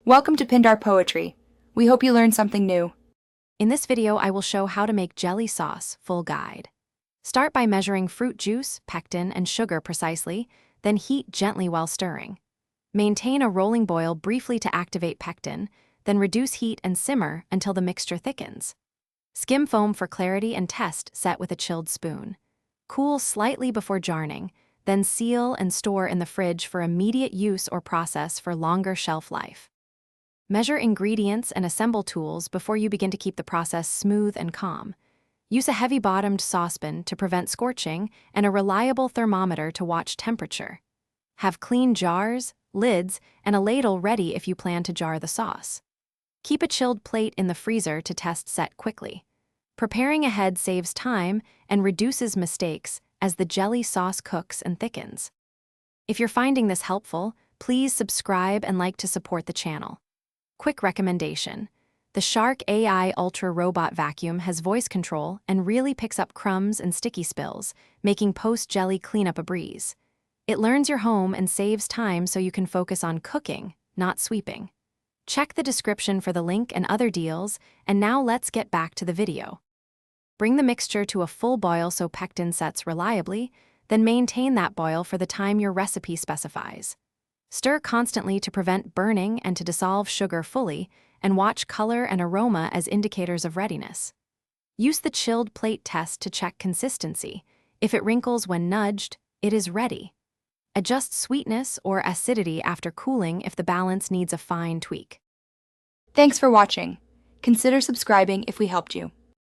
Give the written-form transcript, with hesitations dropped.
Welcome to Pindar Poetry. We hope you learned something new. In this video, I will show how to make jelly sauce full guide. Start by measuring fruit juice, pectin, and sugar precisely, then heat gently while stirring. Maintain a rolling boil briefly to activate pectin, then reduce heat and simmer until the mixture thickens. Skim foam for clarity and test set with a chilled spoon. Cool slightly before jarring, then seal and store in the fridge for immediate use or process for longer shelf life. Measure ingredients and assemble tools before you begin to keep the process smooth and calm. Use a heavy-bottomed saucepan to prevent scorching and a reliable thermometer to watch temperature. Have clean jars, lids, and a ladle ready if you plan to jar the sauce. Keep a chilled plate in the freezer to test set quickly. Preparing ahead saves time and reduces mistakes as the jelly sauce cooks and thickens. If you're finding this helpful, please subscribe and like to support the channel. Quick recommendation. The Shark AI Ultra Robot Vacuum has voice control and really picks up crumbs and sticky spills, making post-jelly cleanup a breeze. It learns your home and saves time so you can focus on cooking, not sweeping. Check the description for the link and other deals, and now let's get back to the video. Bring the mixture to a full boil so pectin sets reliably, then maintain that boil for the time your recipe specifies. Stir constantly to prevent burning and to dissolve sugar fully, and watch color and aroma as indicators of readiness. Use the chilled plate test to check consistency. If it wrinkles when nudged, it is ready. Adjust sweetness or acidity after cooling if the balance needs a fine tweak. Thanks for watching. Consider subscribing if we helped you.